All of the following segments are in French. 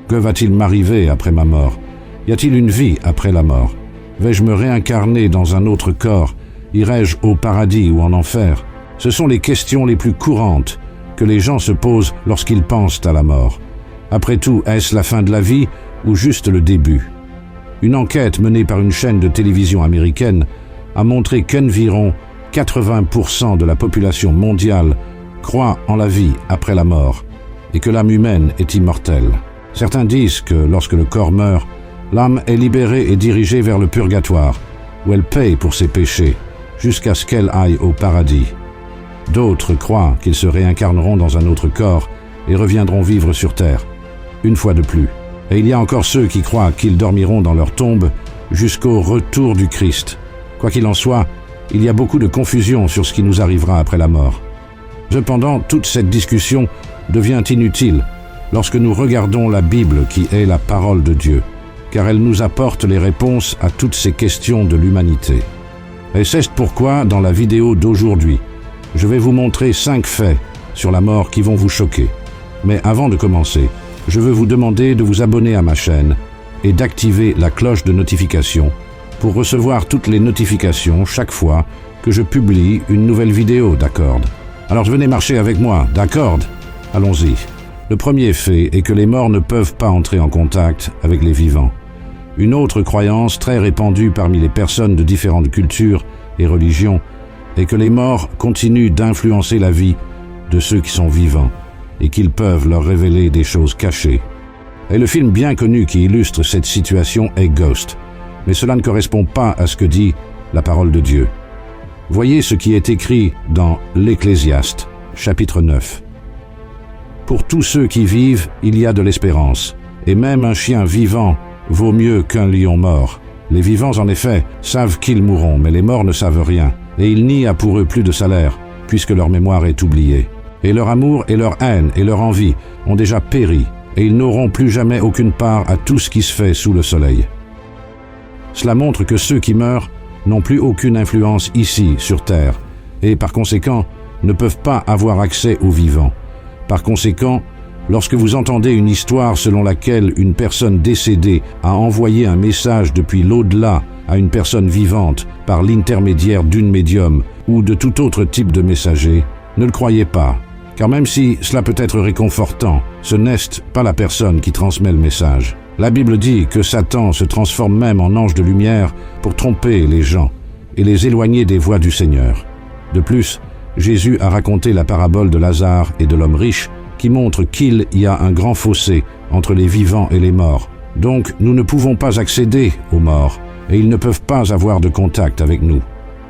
Que va-t-il m'arriver après ma mort? Y a-t-il une vie après la mort? Vais-je me réincarner dans un autre corps? Irai-je au paradis ou en enfer? Ce sont les questions les plus courantes que les gens se posent lorsqu'ils pensent à la mort. Après tout, est-ce la fin de la vie ou juste le début? Une enquête menée par une chaîne de télévision américaine a montré qu'environ 80% de la population mondiale croit en la vie après la mort et que l'âme humaine est immortelle. Certains disent que lorsque le corps meurt, l'âme est libérée et dirigée vers le purgatoire, où elle paye pour ses péchés, jusqu'à ce qu'elle aille au paradis. D'autres croient qu'ils se réincarneront dans un autre corps et reviendront vivre sur terre, une fois de plus. Et il y a encore ceux qui croient qu'ils dormiront dans leur tombe jusqu'au retour du Christ. Quoi qu'il en soit, il y a beaucoup de confusion sur ce qui nous arrivera après la mort. Cependant, toute cette discussion devient inutile lorsque nous regardons la Bible qui est la parole de Dieu, car elle nous apporte les réponses à toutes ces questions de l'humanité. Et c'est pourquoi, dans la vidéo d'aujourd'hui, je vais vous montrer 5 faits sur la mort qui vont vous choquer. Mais avant de commencer, je veux vous demander de vous abonner à ma chaîne et d'activer la cloche de notification pour recevoir toutes les notifications chaque fois que je publie une nouvelle vidéo d'Accord. Alors venez marcher avec moi, d'Accord? Allons-y. Le premier fait est que les morts ne peuvent pas entrer en contact avec les vivants. Une autre croyance très répandue parmi les personnes de différentes cultures et religions est que les morts continuent d'influencer la vie de ceux qui sont vivants et qu'ils peuvent leur révéler des choses cachées. Et le film bien connu qui illustre cette situation est Ghost, mais cela ne correspond pas à ce que dit la parole de Dieu. Voyez ce qui est écrit dans l'Ecclésiaste, chapitre 9. Pour tous ceux qui vivent, il y a de l'espérance, et même un chien vivant vaut mieux qu'un lion mort. Les vivants, en effet, savent qu'ils mourront, mais les morts ne savent rien, et il n'y a pour eux plus de salaire, puisque leur mémoire est oubliée. Et leur amour et leur haine et leur envie ont déjà péri, et ils n'auront plus jamais aucune part à tout ce qui se fait sous le soleil. Cela montre que ceux qui meurent n'ont plus aucune influence ici, sur Terre, et par conséquent, ne peuvent pas avoir accès aux vivants. Par conséquent, lorsque vous entendez une histoire selon laquelle une personne décédée a envoyé un message depuis l'au-delà à une personne vivante par l'intermédiaire d'une médium ou de tout autre type de messager, ne le croyez pas, car même si cela peut être réconfortant, ce n'est pas la personne qui transmet le message. La Bible dit que Satan se transforme même en ange de lumière pour tromper les gens et les éloigner des voies du Seigneur. De plus, Jésus a raconté la parabole de Lazare et de l'homme riche qui montre qu'il y a un grand fossé entre les vivants et les morts. Donc, nous ne pouvons pas accéder aux morts et ils ne peuvent pas avoir de contact avec nous.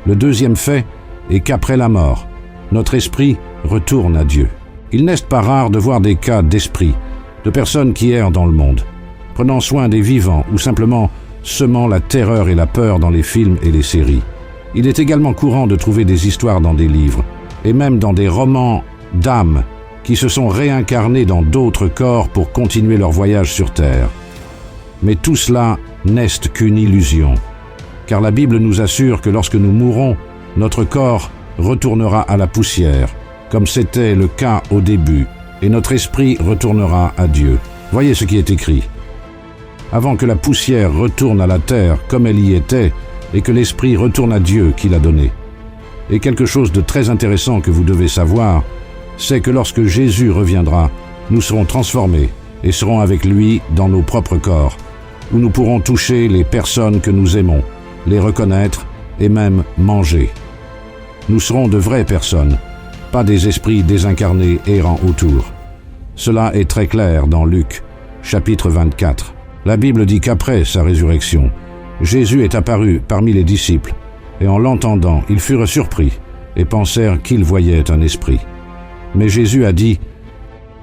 Le deuxième fait est qu'après la mort, notre esprit retourne à Dieu. Il n'est pas rare de voir des cas d'esprit, de personnes qui errent dans le monde, prenant soin des vivants ou simplement semant la terreur et la peur dans les films et les séries. Il est également courant de trouver des histoires dans des livres, et même dans des romans d'âmes qui se sont réincarnés dans d'autres corps pour continuer leur voyage sur Terre. Mais tout cela n'est qu'une illusion, car la Bible nous assure que lorsque nous mourrons, notre corps retournera à la poussière, comme c'était le cas au début, et notre esprit retournera à Dieu. Voyez ce qui est écrit. Avant que la poussière retourne à la terre comme elle y était, et que l'esprit retourne à Dieu qui l'a donné. Et quelque chose de très intéressant que vous devez savoir, c'est que lorsque Jésus reviendra, nous serons transformés et serons avec lui dans nos propres corps, où nous pourrons toucher les personnes que nous aimons, les reconnaître et même manger. Nous serons de vraies personnes, pas des esprits désincarnés errant autour. Cela est très clair dans Luc, chapitre 24. La Bible dit qu'après sa résurrection, Jésus est apparu parmi les disciples, et en l'entendant, ils furent surpris et pensèrent qu'ils voyaient un esprit. Mais Jésus a dit,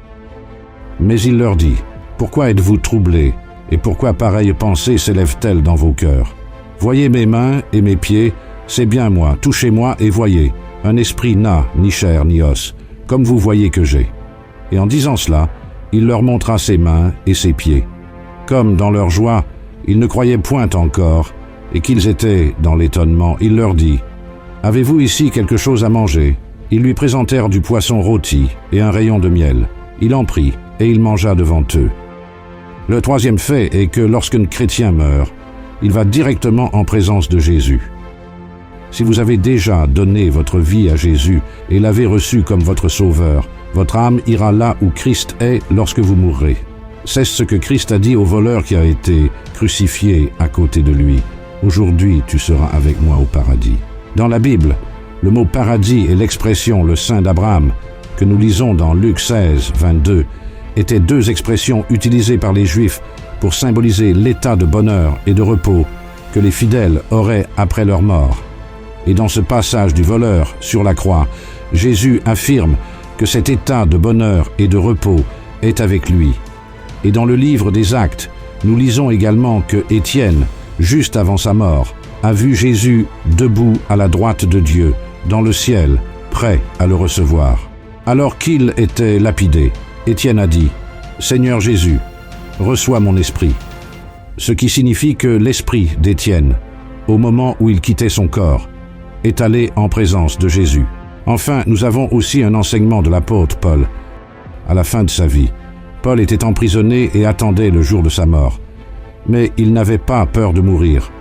« Mais il leur dit, pourquoi êtes-vous troublés, et pourquoi pareille pensée s'élève-t-elle dans vos cœurs? Voyez mes mains et mes pieds, c'est bien moi, touchez-moi et voyez, un esprit n'a ni chair ni os, comme vous voyez que j'ai. » Et en disant cela, il leur montra ses mains et ses pieds. Comme dans leur joie, ils ne croyaient point encore, et qu'ils étaient dans l'étonnement, il leur dit, « Avez-vous ici quelque chose à manger ?» Ils lui présentèrent du poisson rôti et un rayon de miel. Il en prit, et il mangea devant eux. Le troisième fait est que lorsqu'un chrétien meurt, il va directement en présence de Jésus. Si vous avez déjà donné votre vie à Jésus et l'avez reçu comme votre sauveur, votre âme ira là où Christ est lorsque vous mourrez. C'est ce que Christ a dit au voleur qui a été crucifié à côté de lui. Aujourd'hui, tu seras avec moi au paradis. Dans la Bible, le mot paradis et l'expression le sein d'Abraham, que nous lisons dans Luc 16, 22, étaient deux expressions utilisées par les Juifs pour symboliser l'état de bonheur et de repos que les fidèles auraient après leur mort. Et dans ce passage du voleur sur la croix, Jésus affirme que cet état de bonheur et de repos est avec lui. Et dans le livre des Actes, nous lisons également que Étienne, juste avant sa mort, a vu Jésus debout à la droite de Dieu, dans le ciel, prêt à le recevoir. Alors qu'il était lapidé, Étienne a dit « Seigneur Jésus, reçois mon esprit », ce qui signifie que l'esprit d'Étienne, au moment où il quittait son corps, est allé en présence de Jésus. Enfin, nous avons aussi un enseignement de l'apôtre Paul. À la fin de sa vie, Paul était emprisonné et attendait le jour de sa mort. Mais il n'avait pas peur de mourir.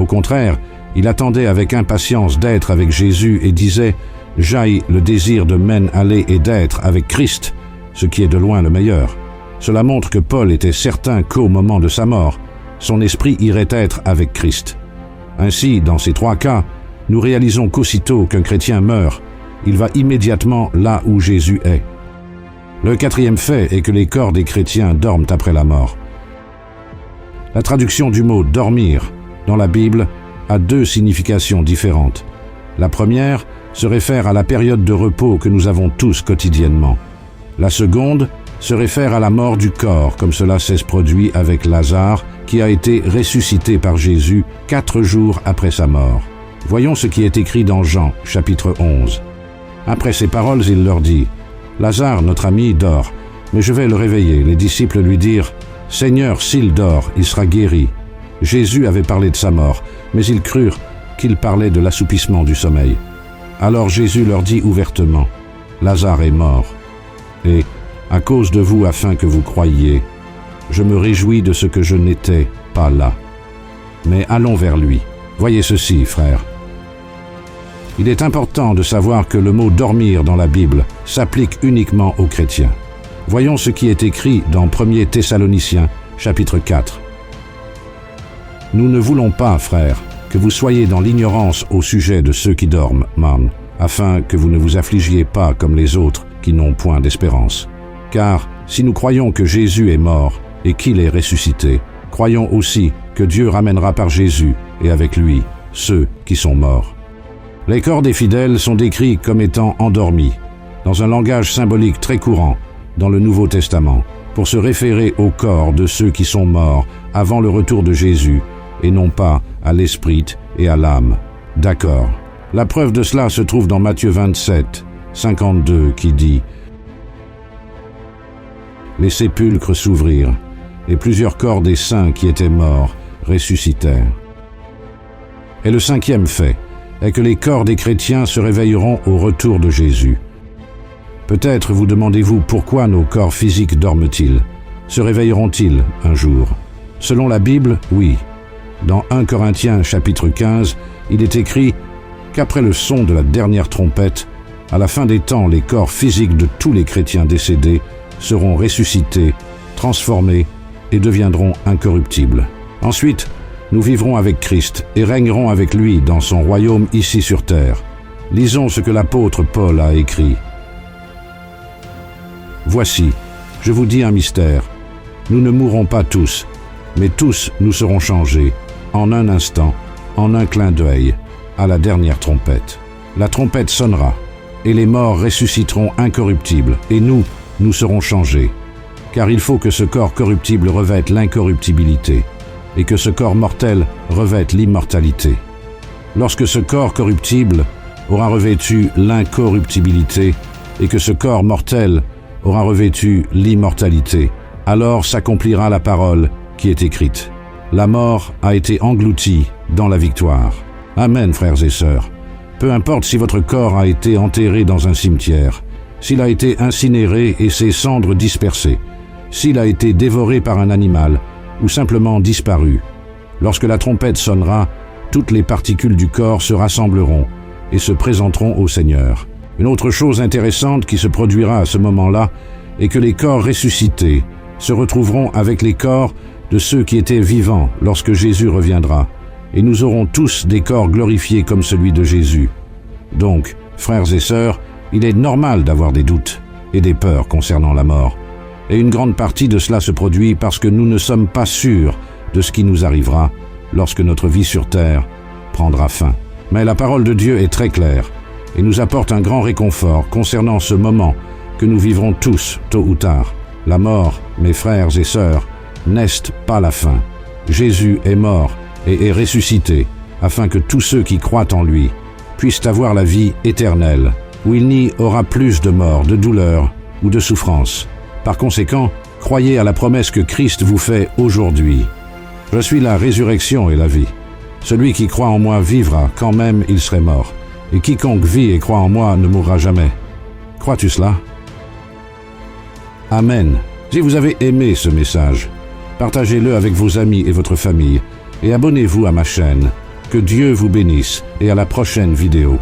Au contraire, il attendait avec impatience d'être avec Jésus et disait « J'aille le désir de m'en aller et d'être avec Christ, ce qui est de loin le meilleur ». Cela montre que Paul était certain qu'au moment de sa mort, son esprit irait être avec Christ. Ainsi, dans ces trois cas, nous réalisons qu'aussitôt qu'un chrétien meurt, il va immédiatement là où Jésus est. Le quatrième fait est que les corps des chrétiens dorment après la mort. La traduction du mot « dormir » dans la Bible a deux significations différentes. La première se réfère à la période de repos que nous avons tous quotidiennement. La seconde se réfère à la mort du corps, comme cela s'est produit avec Lazare, qui a été ressuscité par Jésus 4 jours après sa mort. Voyons ce qui est écrit dans Jean, chapitre 11. Après ces paroles, il leur dit « Lazare, notre ami, dort, mais je vais le réveiller. » Les disciples lui dirent « Seigneur, s'il dort, il sera guéri. » Jésus avait parlé de sa mort, mais ils crurent qu'il parlait de l'assoupissement du sommeil. Alors Jésus leur dit ouvertement « Lazare est mort, et, à cause de vous, afin que vous croyiez, je me réjouis de ce que je n'étais pas là. Mais allons vers lui. Voyez ceci, frères. Il est important de savoir que le mot « dormir » dans la Bible s'applique uniquement aux chrétiens. Voyons ce qui est écrit dans 1 Thessaloniciens, chapitre 4. « Nous ne voulons pas, frères, que vous soyez dans l'ignorance au sujet de ceux qui dorment, afin que vous ne vous affligiez pas comme les autres qui n'ont point d'espérance. Car si nous croyons que Jésus est mort et qu'il est ressuscité, croyons aussi que Dieu ramènera par Jésus et avec lui ceux qui sont morts. » Les corps des fidèles sont décrits comme étant endormis, dans un langage symbolique très courant dans le Nouveau Testament, pour se référer au corps de ceux qui sont morts avant le retour de Jésus, et non pas à l'esprit et à l'âme. D'accord. La preuve de cela se trouve dans Matthieu 27, 52, qui dit « Les sépulcres s'ouvrirent, et plusieurs corps des saints qui étaient morts ressuscitèrent. » Et le cinquième fait est que les corps des chrétiens se réveilleront au retour de Jésus. Peut-être vous demandez-vous pourquoi nos corps physiques dorment-ils? Se réveilleront-ils un jour? Selon la Bible, oui. Dans 1 Corinthiens chapitre 15, il est écrit qu'après le son de la dernière trompette, à la fin des temps, les corps physiques de tous les chrétiens décédés seront ressuscités, transformés et deviendront incorruptibles. Ensuite, nous vivrons avec Christ et régnerons avec lui dans son royaume ici sur terre. Lisons ce que l'apôtre Paul a écrit. « Voici, je vous dis un mystère. Nous ne mourrons pas tous, mais tous nous serons changés, en un instant, en un clin d'œil, à la dernière trompette. La trompette sonnera, et les morts ressusciteront incorruptibles, et nous serons changés. Car il faut que ce corps corruptible revête l'incorruptibilité, et que ce corps mortel revête l'immortalité. Lorsque ce corps corruptible aura revêtu l'incorruptibilité, et que ce corps mortel aura revêtu l'immortalité, alors s'accomplira la parole qui est écrite. La mort a été engloutie dans la victoire. Amen, frères et sœurs. Peu importe si votre corps a été enterré dans un cimetière, s'il a été incinéré et ses cendres dispersées, s'il a été dévoré par un animal ou simplement disparu. Lorsque la trompette sonnera, toutes les particules du corps se rassembleront et se présenteront au Seigneur. Une autre chose intéressante qui se produira à ce moment-là est que les corps ressuscités se retrouveront avec les corps de ceux qui étaient vivants lorsque Jésus reviendra, et nous aurons tous des corps glorifiés comme celui de Jésus. Donc, frères et sœurs, il est normal d'avoir des doutes et des peurs concernant la mort, et une grande partie de cela se produit parce que nous ne sommes pas sûrs de ce qui nous arrivera lorsque notre vie sur terre prendra fin. Mais la parole de Dieu est très claire et nous apporte un grand réconfort concernant ce moment que nous vivrons tous tôt ou tard. La mort, mes frères et sœurs, n'est pas la fin. Jésus est mort et est ressuscité afin que tous ceux qui croient en lui puissent avoir la vie éternelle, où il n'y aura plus de mort, de douleur ou de souffrance. Par conséquent, croyez à la promesse que Christ vous fait aujourd'hui. Je suis la résurrection et la vie. Celui qui croit en moi vivra quand même il serait mort, et quiconque vit et croit en moi ne mourra jamais. Crois-tu cela? Amen. Si vous avez aimé ce message, partagez-le avec vos amis et votre famille, et abonnez-vous à ma chaîne. Que Dieu vous bénisse, et à la prochaine vidéo.